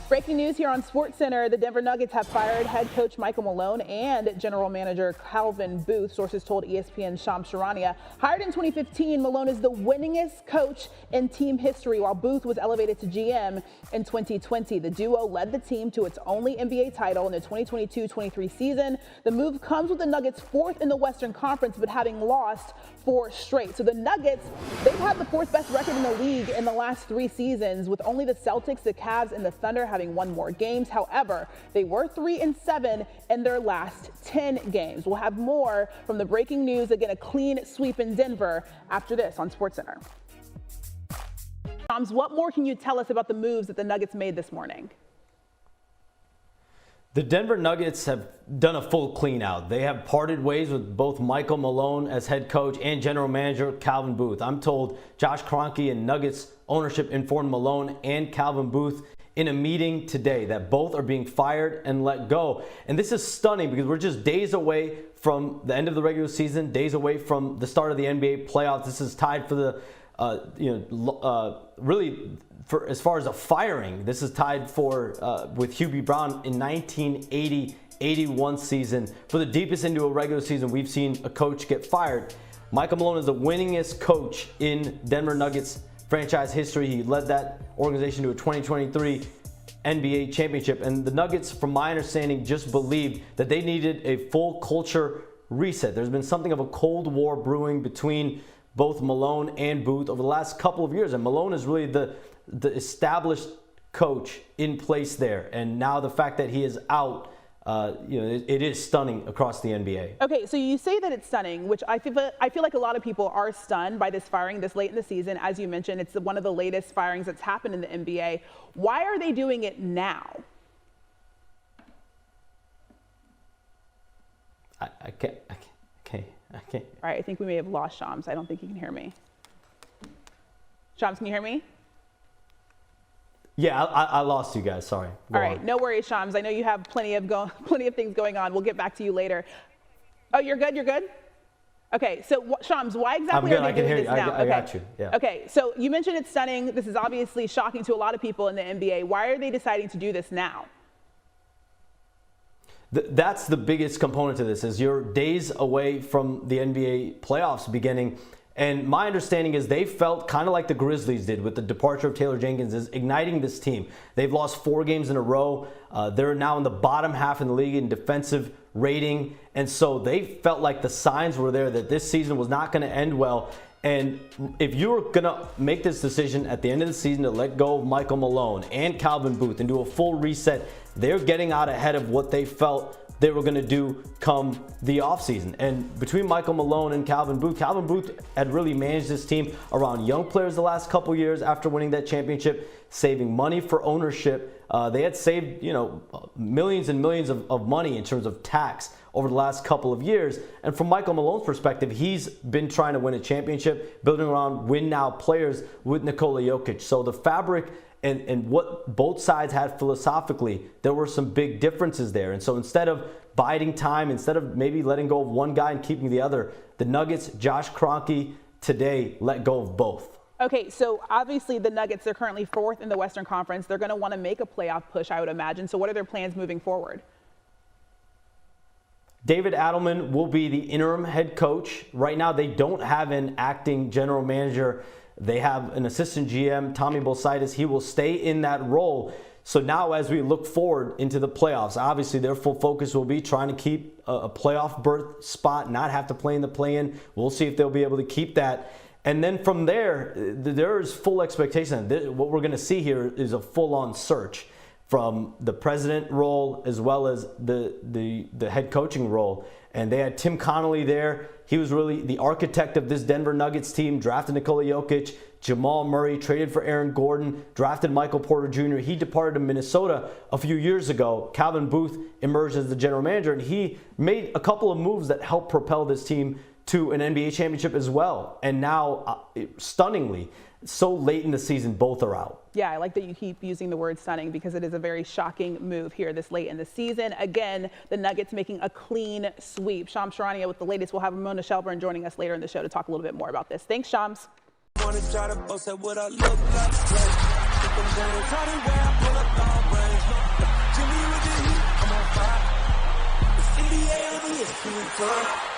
Breaking news here on SportsCenter. The Denver Nuggets have fired head coach Michael Malone and general manager Calvin Booth. Sources told ESPN's Shams Charania. Hired in 2015, Malone is the winningest coach in team history, while Booth was elevated to GM in 2020. The duo led the team to its only NBA title in the 2022-23 season. The move comes with the Nuggets fourth in the Western Conference, but having lost 4 straight. So the Nuggets, they've had the 4th best record in the league in the last 3 seasons, with only the Celtics, the Cavs, and the Thunder having won more games. However, they were 3-7 in their last 10 games. We'll have more from the breaking news. Again, a clean sweep in Denver after this on SportsCenter. Shams, what more can you tell us about the moves that the Nuggets made this morning? The Denver Nuggets have done a full clean out. They have parted ways with both Michael Malone as head coach and general manager Calvin Booth. I'm told Josh Kroenke and Nuggets ownership informed Malone and Calvin Booth in a meeting today that both are being fired and let go. And this is stunning because we're just days away from the end of the regular season, days away from the start of the NBA playoffs. This is tied for the, really, for as far as a firing, this is tied for with Hubie Brown in 1980-81 season for the deepest into a regular season we've seen a coach get fired. Michael Malone is the winningest coach in Denver Nuggets franchise history. He led that organization to a 2023 NBA championship. And the Nuggets, from my understanding, just believed that they needed a full culture reset. There's been something of a Cold War brewing between both Malone and Booth over the last couple of years. And Malone is really the established coach in place there. And now the fact that he is out, it is stunning across the NBA. Okay, so you say that it's stunning, which I feel like a lot of people are stunned by this firing this late in the season. As you mentioned, it's one of the latest firings that's happened in the NBA. Why are they doing it now? I can't. All right, I think we may have lost Shams. I don't think he can hear me. Shams, can you hear me? Yeah, I lost you guys. Sorry. All right, no worries, Shams. I know you have plenty of things going on. We'll get back to you later. Oh, you're good. You're good. Okay, so Shams, why exactly are they doing this now? I got you. Yeah. Okay, so you mentioned it's stunning. This is obviously shocking to a lot of people in the NBA. Why are they deciding to do this now? That's the biggest component to this, is you're days away from the NBA playoffs beginning. And my understanding is they felt kind of like the Grizzlies did with the departure of Taylor Jenkins, is igniting this team. They've lost 4 games in a row. They're now in the bottom half in the league in defensive rating. And so they felt like the signs were there that this season was not going to end well. And if you were going to make this decision at the end of the season to let go of Michael Malone and Calvin Booth and do a full reset, they're getting out ahead of what they felt they were going to do come the offseason. And between Michael Malone and Calvin Booth had really managed this team around young players the last couple years after winning that championship, saving money for ownership. They had saved, millions and millions of money in terms of tax over the last couple of years. And from Michael Malone's perspective, he's been trying to win a championship, building around win-now players with Nikola Jokic. So the fabric and what both sides had philosophically, there were some big differences there. And so instead of biding time, instead of maybe letting go of one guy and keeping the other, the Nuggets, Josh Kroenke, today let go of both. Okay, so obviously the Nuggets, they're currently 4th in the Western Conference. They're going to want to make a playoff push, I would imagine. So what are their plans moving forward? David Adelman will be the interim head coach. Right now, they don't have an acting general manager. They have an assistant GM, Tommy Bolsaitis. He will stay in that role. So now as we look forward into the playoffs, obviously their full focus will be trying to keep a playoff berth spot, not have to play in the play-in. We'll see if they'll be able to keep that. And then from there, there is full expectation. What we're going to see here is a full-on search from the president role as well as the head coaching role. And they had Tim Connolly there. He was really the architect of this Denver Nuggets team, drafted Nikola Jokic, Jamal Murray, traded for Aaron Gordon, drafted Michael Porter Jr. He departed to Minnesota a few years ago. Calvin Booth emerged as the general manager, and he made a couple of moves that helped propel this team to an NBA championship as well. And now, stunningly, so late in the season, both are out. Yeah, I like that you keep using the word stunning because it is a very shocking move here this late in the season. Again, the Nuggets making a clean sweep. Shams Charania with the latest. We'll have Ramona Shelburne joining us later in the show to talk a little bit more about this. Thanks, Shams. 2 weeks on.